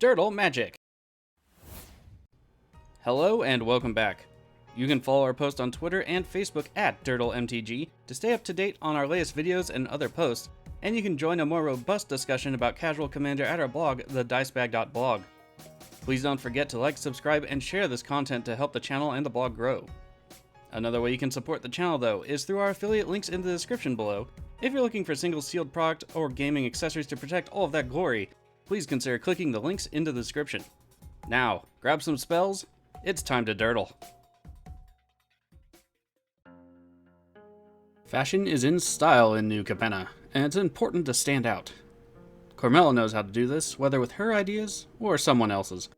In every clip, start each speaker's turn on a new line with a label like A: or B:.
A: Dirtle Magic! Hello and welcome back. You can follow our post on Twitter and Facebook at DirtleMTG to stay up to date on our latest videos and other posts, and you can join a more robust discussion about Casual Commander at our blog, thedicebag.blog. Please don't forget to like, subscribe, and share this content to help the channel and the blog grow. Another way you can support the channel, though, is through our affiliate links in the description below. If you're looking for single sealed product or gaming accessories to protect all of that glory, please consider clicking the links in the description. Now, grab some spells, it's time to dirtle. Fashion is in style in New Capenna, and it's important to stand out. Cormela knows how to do this, whether with her ideas or someone else's.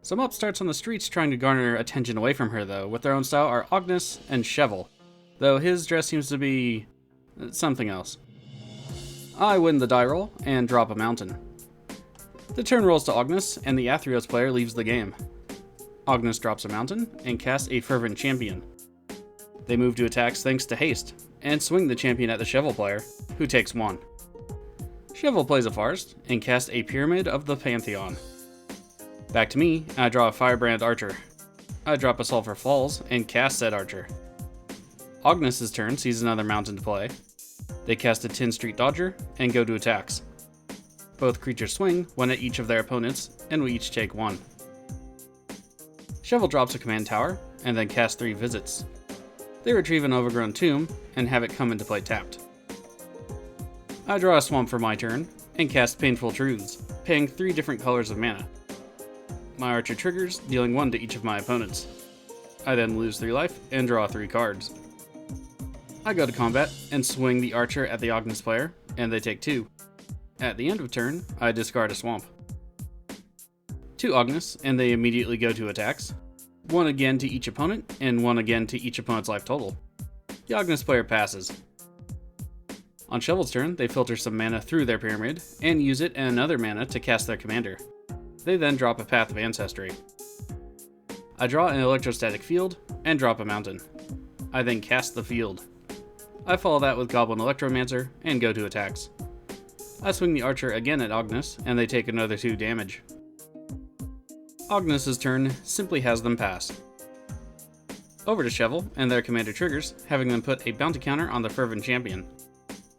A: Some upstarts on the streets trying to garner attention away from her, though, with their own style are Ognis and Chevill, though his dress seems to be something else. I win the die roll and drop a mountain. The turn rolls to Ognis, and the Athreos player leaves the game. Ognis drops a mountain and casts a Fervent Champion. They move to attacks thanks to haste, and swing the champion at the Chevill player, who takes 1. Chevill plays a Forest and casts a Pyramid of the Pantheon. Back to me, I draw a Firebrand Archer. I drop a Sulphur Falls and cast said Archer. Ognis' turn sees another mountain to play. They cast a Tin Street Dodger and go to attacks. Both creatures swing, one at each of their opponents, and we each take 1. Chevill drops a command tower, and then casts 3 visits. They retrieve an overgrown tomb, and have it come into play tapped. I draw a swamp for my turn, and cast Painful Truths, paying 3 different colors of mana. My archer triggers, dealing 1 to each of my opponents. I then lose 3 life, and draw 3 cards. I go to combat, and swing the archer at the Ognis player, and they take 2. At the end of turn, I discard a swamp. 2 Ognis, and they immediately go to attacks. 1 again to each opponent, and 1 again to each opponent's life total. The Ognis player passes. On Chevill's turn, they filter some mana through their pyramid, and use it and another mana to cast their commander. They then drop a Path of Ancestry. I draw an electrostatic field, and drop a mountain. I then cast the field. I follow that with Goblin Electromancer, and go to attacks. I swing the archer again at Ognis, and they take another 2 damage. Ognis' turn simply has them pass. Over to Chevill, and their commander triggers, having them put a bounty counter on the Fervent Champion.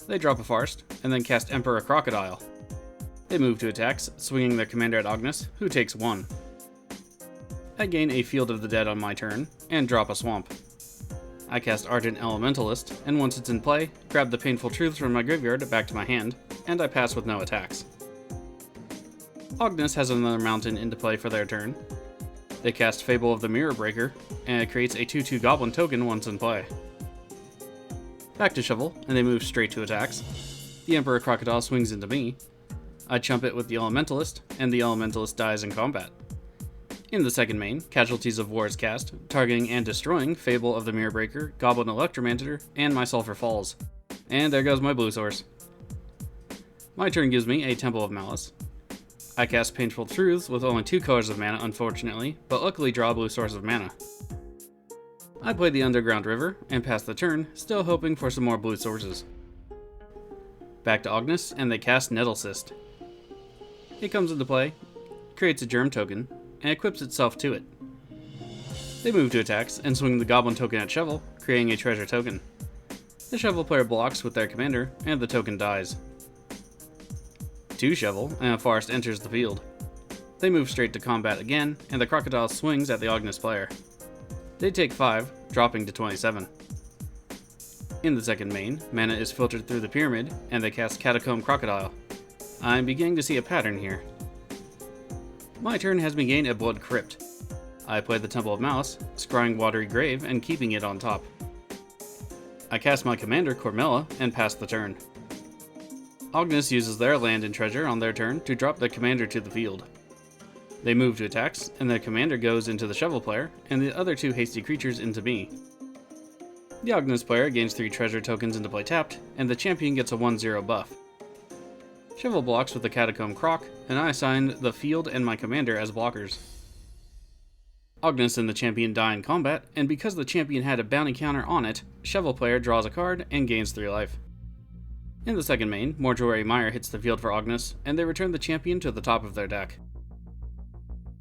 A: They drop a Forest, and then cast Emperor Crocodile. They move to attacks, swinging their commander at Ognis, who takes 1. I gain a Field of the Dead on my turn, and drop a swamp. I cast Ardent Elementalist, and once it's in play, grab the Painful Truths from my graveyard back to my hand, and I pass with no attacks. Ognis has another mountain into play for their turn. They cast Fable of the Mirror Breaker, and it creates a 2/2 Goblin token once in play. Back to Chevill, and they move straight to attacks. The Emperor Crocodile swings into me. I chump it with the Elementalist, and the Elementalist dies in combat. In the second main, Casualties of War is cast, targeting and destroying Fable of the Mirror Breaker, Goblin Electromancer, and my Sulphur Falls. And there goes my blue source. My turn gives me a Temple of Malice. I cast Painful Truths with only 2 colors of mana, unfortunately, but luckily draw a blue source of mana. I play the Underground River, and pass the turn, still hoping for some more blue sources. Back to Ognis, and they cast Nettlecyst. It comes into play, creates a Germ token, and equips itself to it. They move to attacks, and swing the Goblin token at Chevill, creating a treasure token. The Chevill player blocks with their commander, and the token dies. 2 Chevill, and a Forest enters the field. They move straight to combat again, and the Crocodile swings at the Ognis player. They take 5, dropping to 27. In the second main, mana is filtered through the pyramid, and they cast Catacomb Crocodile. I'm beginning to see a pattern here. My turn has me gain a Blood Crypt. I play the Temple of Malice, scrying Watery Grave and keeping it on top. I cast my commander, Cormela, and pass the turn. Ognis uses their land and treasure on their turn to drop their commander to the field. They move to attacks, and their commander goes into the Chevill player, and the other 2 hasty creatures into me. The Ognis player gains 3 treasure tokens into play tapped, and the champion gets a 1/0 buff. Chevill blocks with the Catacomb Croc, and I assign the field and my commander as blockers. Ognis and the champion die in combat, and because the champion had a bounty counter on it, Chevill player draws a card and gains 3 life. In the second main, Mortuary Mire hits the field for Ognis, and they return the champion to the top of their deck.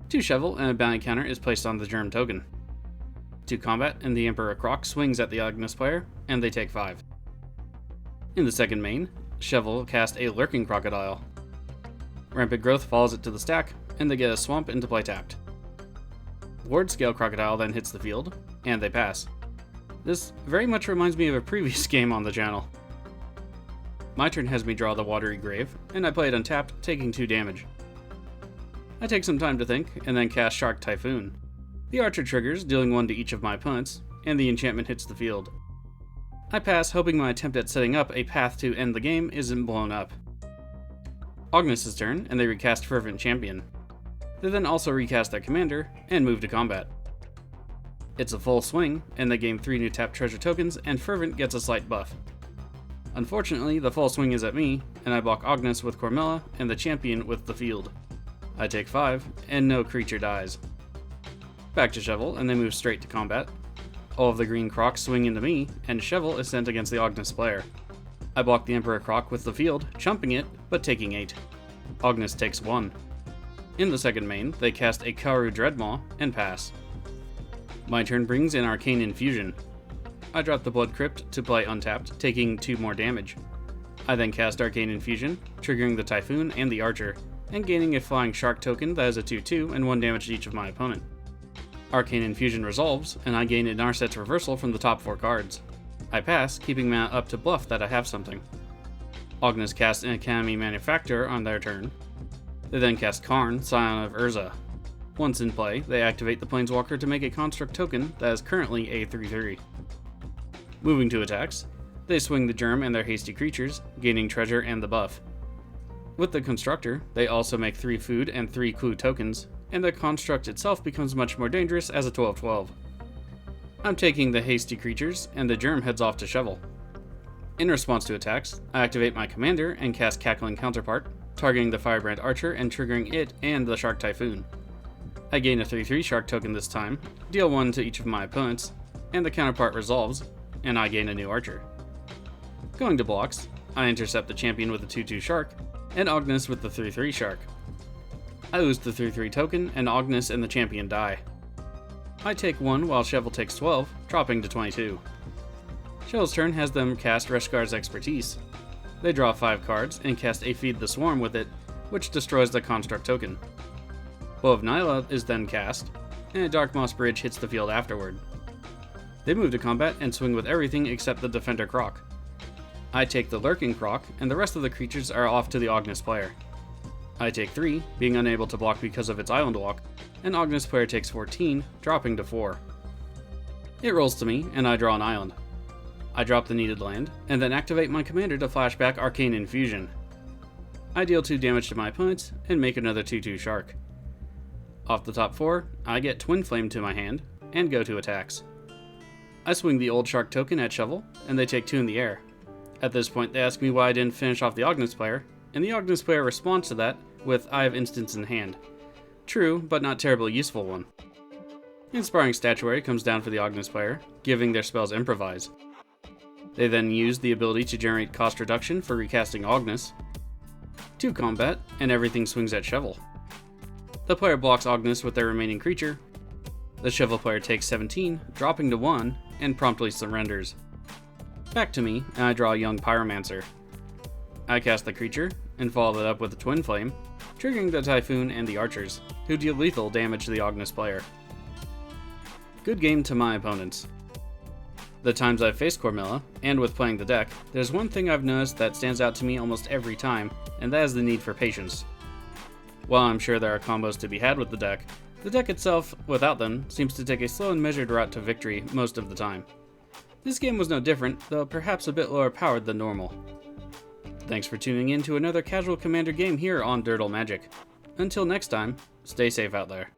A: 2 Chevill and a bounty counter is placed on the Germ token. 2 combat, and the Emperor Crocs swings at the Ognis player, and they take 5. In the second main, Chevill cast a Lurking Crocodile. Rampant Growth follows it to the stack, and they get a Swamp into play tapped. Ward Scale Crocodile then hits the field, and they pass. This very much reminds me of a previous game on the channel. My turn has me draw the Watery Grave, and I play it untapped, taking 2 damage. I take some time to think, and then cast Shark Typhoon. The Archer triggers, dealing 1 to each of my opponents, and the enchantment hits the field. I pass, hoping my attempt at setting up a path to end the game isn't blown up. Ognis' turn, and they recast Fervent Champion. They then also recast their commander, and move to combat. It's a full swing, and they gain 3 new tapped treasure tokens, and Fervent gets a slight buff. Unfortunately, the full swing is at me, and I block Ognis with Cormela, and the champion with the field. I take 5, and no creature dies. Back to Chevill, and they move straight to combat. All of the green Crocs swing into me, and Chevill is sent against the Ognis player. I block the Emperor Croc with the field, chumping it, but taking 8. Ognis takes 1. In the second main, they cast a Kauru Dreadmaw, and pass. My turn brings in Arcane Infusion. I drop the Blood Crypt to play untapped, taking 2 more damage. I then cast Arcane Infusion, triggering the Typhoon and the Archer, and gaining a Flying Shark token that has a 2/2 and 1 damage to each of my opponent. Arcane Infusion resolves, and I gain a Narset's Reversal from the top 4 cards. I pass, keeping mana up to bluff that I have something. Ognis casts an Academy Manufacturer on their turn. They then cast Karn, Scion of Urza. Once in play, they activate the Planeswalker to make a Construct token that is currently a 3/3. Moving to attacks, they swing the Germ and their hasty creatures, gaining treasure and the buff. With the Constructor, they also make 3 food and 3 clue tokens, and the construct itself becomes much more dangerous as a 12/12. I'm taking the hasty creatures, and the Germ heads off to Chevill. In response to attacks, I activate my commander and cast Cackling Counterpart, targeting the Firebrand Archer and triggering it and the Shark Typhoon. I gain a 3/3 Shark token this time, deal 1 to each of my opponents, and the counterpart resolves, and I gain a new Archer. Going to blocks, I intercept the champion with the 2/2 Shark, and Ognis with the 3/3 Shark. I lose the 3/3 token, and Ognis and the champion die. I take 1 while Chevill takes 12, dropping to 22. Chevill's turn has them cast Reshkar's Expertise. They draw 5 cards, and cast a Feed the Swarm with it, which destroys the construct token. Bow of Nyla is then cast, and a Dark Moss Bridge hits the field afterward. They move to combat and swing with everything except the Defender Croc. I take the Lurking Croc, and the rest of the creatures are off to the Ognis player. I take 3, being unable to block because of its Island Walk, and Ognis player takes 14, dropping to 4. It rolls to me, and I draw an island. I drop the needed land, and then activate my commander to flashback Arcane Infusion. I deal 2 damage to my opponents, and make another 2/2 Shark. Off the top 4, I get Twin Flame to my hand, and go to attacks. I swing the old Shark token at Chevill, and they take 2 in the air. At this point, they ask me why I didn't finish off the Ognis player, and the Ognis player responds to that with I have instants in hand. True, but not terribly useful one. Inspiring Statuary comes down for the Ognis player, giving their spells Improvise. They then use the ability to generate cost reduction for recasting Ognis. 2 combat, and everything swings at Chevill. The player blocks Ognis with their remaining creature. The Chevill player takes 17, dropping to 1, and promptly surrenders. Back to me, and I draw a young Pyromancer. I cast the creature, and follow it up with a Twin Flame, triggering the Typhoon and the Archers, who deal lethal damage to the Ognis player. Good game to my opponents. The times I've faced Cormela, and with playing the deck, there's one thing I've noticed that stands out to me almost every time, and that is the need for patience. While I'm sure there are combos to be had with the deck itself, without them, seems to take a slow and measured route to victory most of the time. This game was no different, though perhaps a bit lower powered than normal. Thanks for tuning in to another casual Commander game here on Dirtle Magic. Until next time, stay safe out there.